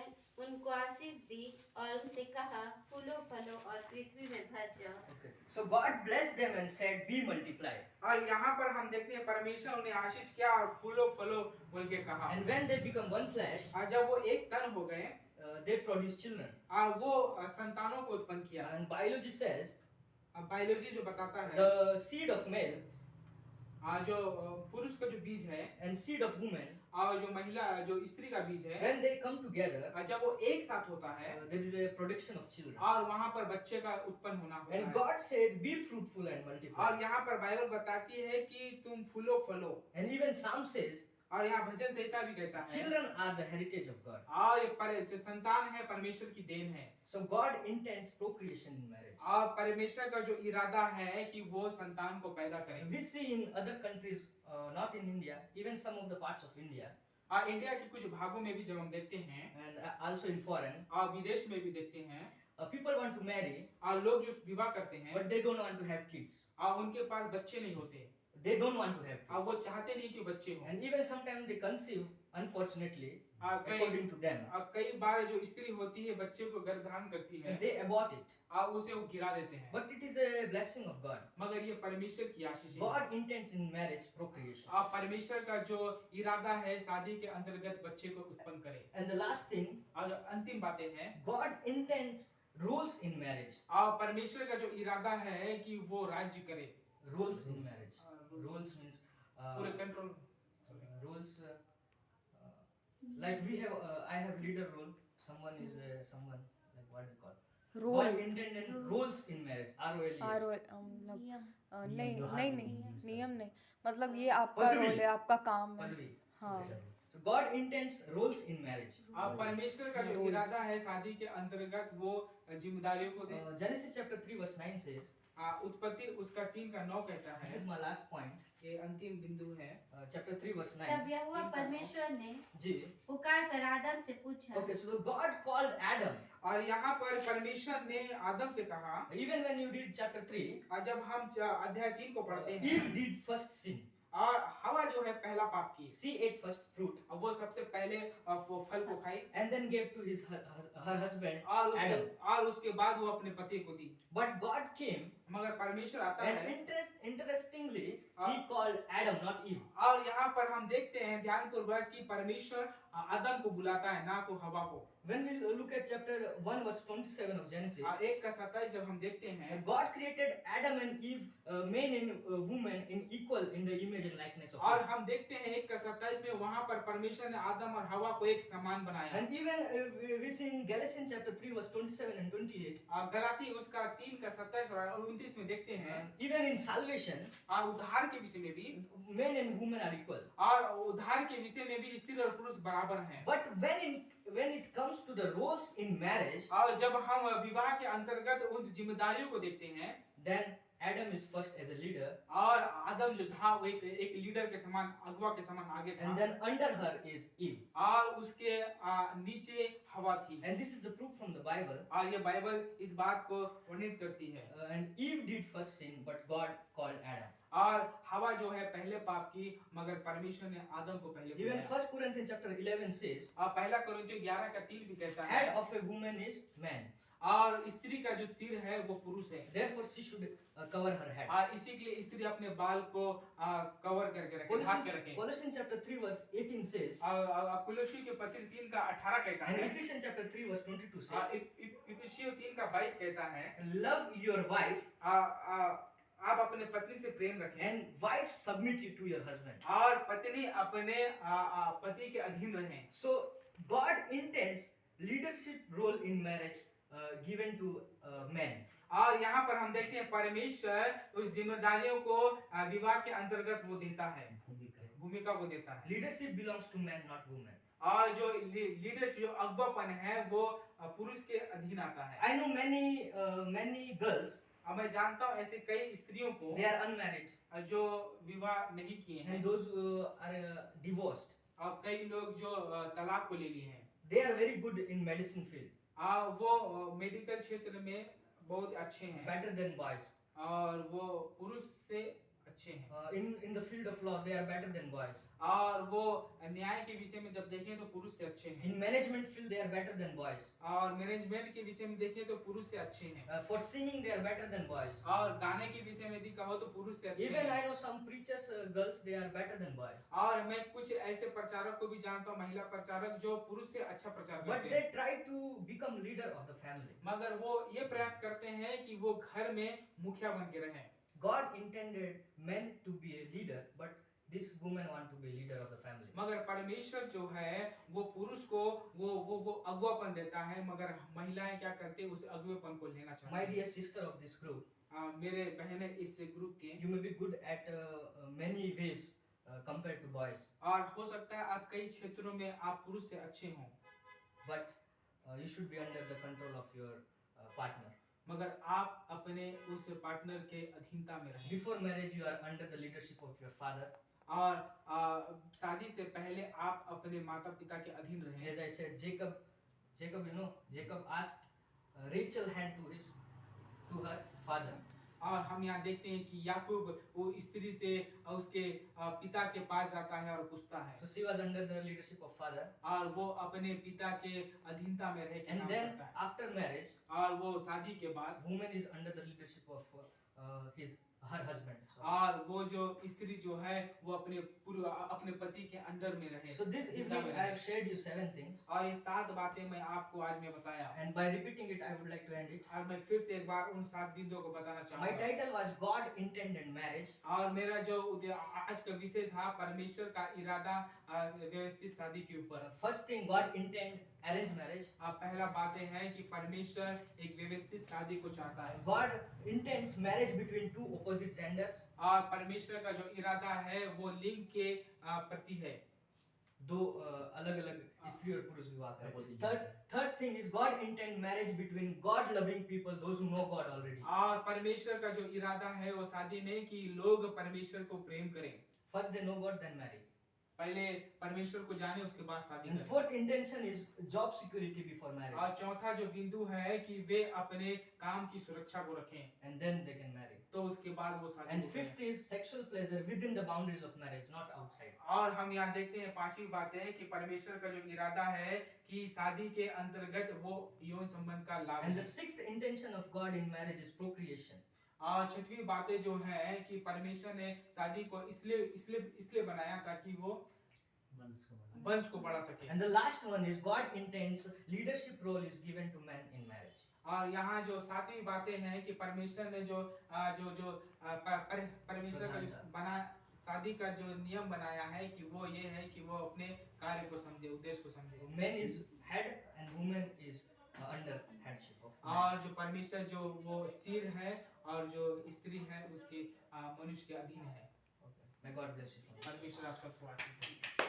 उनको आशीष दी और उनसे कहा, फूलो फलो और पृथ्वी में भर जाओ। Okay. So God blessed them and said, "Be multiplied." और यहाँ पर हम देखते हैं परमेश्वर उन्हें आशीष किया और फूलो फलो बोल के कहा। And when they become one flesh, जब वो एक तन हो गए, they produce children. वो संतानों को उत्पन्न किया। And biology says, बायोलॉजी जो बताता है, the seed of male जो पुरुष का जो बीज है and seed of woman, और जो महिला जो स्त्री का बीज है, when they come together, जब वो एक साथ होता है, there is a production of children. और वहाँ पर बच्चे का उत्पन्न होना होता And है। God said, "Be fruitful and multiply." और यहाँ पर बाइबल बताती है कि तुम फूलो फलो। And even Psalm says, और यहाँ भजन संहिता भी कहता है Children are the heritage of God. और ये संतान है परमेश्वर की देन है So God intends procreation in marriage. और परमेश्वर का जो इरादा है कि वो संतान को पैदा करे। We see in other countries, not in India, even some of the parts of India, India के कुछ भागों में भी जब हम देखते हैं and also in foreign, और विदेश में भी देखते हैं people want to marry, और लोग जो विवाह करते हैं but they don't want to have kids. और उनके पास बच्चे नहीं होते They don't want to have और kids. वो चाहते नहीं कि बच्चे हों। And even sometimes they conceive, unfortunately, कई according to them, कई बार जो स्त्री होती है बच्चे को गर्भधारण करती है and they abort it. और उसे वो गिरा देते हैं But it is a blessing of God. मगर ये परमेश्वर की आशीष है God intends in marriage procreation. और परमेश्वर का जो इरादा है शादी के अंतर्गत बच्चे को उत्पन्न करे। And the last thing, और जो अंतिम बातें हैं God intends rules in marriage. और परमेश्वर का जो इरादा है कि वो राज्य करे Rules in marriage. Rules means पूरे control rules. Like we have, I have leader role. Someone is someone. Like what do you call? Role God intended rules in marriage. ROLES. मतलब नियम नहीं नियम नहीं नियम नहीं नियम नियम नहीं मतलब ये आपका पदवी। रोल है आपका काम है Padvi. हाँ So God intends rules in marriage. और परमेश्वर का जो Rules. इरादा है शादी के अंतर्गत वो जिम्मेदारियों को दे। Genesis chapter 3 verse 9 says, उत्पत्ति उसका 3:9 कहता this है is my last point. ये अंतिम बिंदु है। Chapter 3 verse 9. तब यहोवा परमेश्वर ने जी. पुकार कर आदम से पूछा Okay, so God called Adam. और यहाँ पर परमेश्वर ने आदम से कहा Even when you read chapter 3, और जब हम अध्याय 3 को पढ़ते Eve हैं did first sin. और हवा जो है पहला पाप की She ate first fruit अब वो सबसे पहले वो फल को खाई and then gave to her husband और Adam. उसके बाद वो अपने पति को दी। But God came मगर परमेश्वर आता and है interestingly he called Adam, not Eve. और यहाँ पर हम देखते हैं ध्यानपूर्वक कि परमेश्वर आदम को बुलाता है ना को हवा को। When we look at chapter 1 verse 27 of Genesis, 1:27 जब हम देखते हैं God created Adam and Eve, man and woman, in equal in the image and likeness of और God. हम देखते हैं 1:27 में वहाँ पर परमेश्वर ने आदम और हवा को एक समान बनाया। And even we see in Galatians chapter 3 verse 27 and 28, Galati उसका 3:27 और 29 में देखते हैं even in salvation, और उद्धार के विषय में भी men and women are equal. और उद्धार के विषय में भी स्त्री और पुरुष बराबर हैं। But when it comes to the roles in marriage, और जब हम विवाह के अंतर्गत उन जिम्मेदारियों को देखते हैं then Adam is first as a leader, और आदम जो था वो एक लीडर के समान अगुवा के समान आगे था and then under her is Eve. और उसके नीचे हवा थी। And this is the proof from the Bible. और ये बाइबल इस बात को वर्णित करती है। And Eve did first sin, but God called Adam. और हवा जो है पहले पाप की मगर परमेश्वर ने आदम को पहले Even बुलाया। 1 Corinthians chapter 11 says, और पहला कोरिन्थियों 11:3 भी कहता है head of a woman is man. और स्त्री का जो सिर है वो पुरुष है Therefore she should cover her head. और इसी के लिए स्त्री अपने बाल को कवर करके रखे, ढक के रखे। Colossians chapter 3 verse 18 says, कुलोसी के पत्र 3:18 कहता and है Ephesians chapter 3 verse 22 says, इफिसियों 3:22 कहता है love your wife आप अपने पत्नी से प्रेम रखें and wife submit you to your husband. और पत्नी अपने पति के अधीन रहें। So God intends leadership role in marriage given to men. और यहाँ पर हम देखते हैं परमेश्वर उस जिम्मेदारियों को विवाह के अंतर्गत वो देता है, भूमिका को देता है। Leadership belongs to men, not women. और जो लीडर जो अगुवापन है वो पुरुष के अधीन आता है। I know many girls, अब मैं जानता हूँ ऐसे कई स्त्रियों को they are unmarried जो विवाह नहीं किए हैं and those are divorced. और कई लोग जो तलाक को ले लिए हैं। They are very good in medicine field, वो मेडिकल क्षेत्र में बहुत अच्छे हैं better than boys. और वो पुरुष से अच्छे हैं In the field of law, they are better than boys. और वो न्याय के विषय में जब देखें तो पुरुष से अच्छे हैं In management field, they are better than boys. और मैनेजमेंट के विषय में देखें तो पुरुष से अच्छे हैं For singing, they are better than boys. और गाने के विषय में भी कहो तो पुरुष से अच्छे Even हैं। I know some preachers, girls, they are better than boys. और मैं कुछ ऐसे प्रचारक को भी जानता हूँ, महिला प्रचारक जो पुरुष से अच्छा प्रचार But करते they हैं try to become leader of the family. मगर वो ये प्रयास करते हैं कि वो घर में मुखिया बन के रहें। God intended men to be a leader, but this woman want to be leader of the family. मगर परमेश्वर जो है वो पुरुष को वो अगुवापन देता है मगर महिलाएं क्या करती है उस अगुवापन को लेना चाहती My हैं। dear sister of this group, मेरे बहनें इस ग्रुप के you may be good at many ways compared to boys. और हो सकता है आप कई क्षेत्रों में आप पुरुष से अच्छे हों, But you should be under the control of your partner. मगर आप अपने उस पार्टनर के अधीनता में रहें। Before marriage, you are under the leadership of your father. और शादी से पहले आप अपने माता पिता के अधीन रहें। As I said, Jacob asked Rachel hand to her father. और हम यहाँ देखते हैं कि याकूब वो स्त्री से उसके पिता के पास जाता है और पूछता है। So she was under the leadership of father. और वो अपने पिता के अधीनता में रह के And काम then करता है। after marriage, और वो शादी के बाद woman is under the leadership of her husband. और वो जो स्त्री जो है वो अपने पति के अंडर में रहे। So this evening I have shared you 7 things. और ये 7 बातें मैं आपको आज मैं बताया। And by repeating it, I would like to end it. और मैं फिर से एक बार उन 7 बिंदुओं को बताना My चाहूँगा। title was God intended marriage. और मेरा जो आज का विषय था परमेश्वर का इरादा व्यवस्थित शादी के ऊपर। First thing, God intend arranged marriage. पहला बातें है कि परमेश्वर एक व्यवस्थित शादी को चाहता है। God intends marriage between two opposite genders. और परमेश्वर का जो इरादा है वो लिंग के प्रति है। दो अलग-अलग स्त्री और पुरुष विवाह करें। Third thing is God intend marriage between God loving people, those who know God already. और परमेश्वर का जो इरादा है वो शादी में कि लोग परमेश्वर को प्रेम करें। First they know God, then marry. पहले परमेश्वर को जाने उसके बाद शादी And करें। fourth intention is job security before marriage. और चौथा जो बिंदु है कि वे अपने काम की सुरक्षा को रखें। And then they can marry. तो उसके बाद वो शादी And को करें। fifth is sexual pleasure within the boundaries of marriage, not outside. और हम यहाँ देखते हैं 5वीं बात है कि परमेश्वर का जो इरादा है कि शादी के अंतर्गत वो यौन संबंध का लाभ And है। the sixth intention of God in marriage is procreation. और 6वीं बातें जो है कि परमेश्वर ने शादी को इसलिए बनाया ताकि वो वंश को बढ़ा सके। And the last one is God intends leadership role is given to man in marriage. और यहाँ जो 7वीं बातें हैं कि परमेश्वर ने जो परमेश्वर का जो बना शादी का जो नियम बनाया है कि वो ये है कि वो अपने कार्य को समझे, उद्देश्य को समझे। Man is head and woman is under headship of man. और जो परमेश्वर जो वो सिर है और जो स्त्री है उसके मनुष्य के अधीन है। May God bless you. परमेश्वर आप सबको आशीष दे।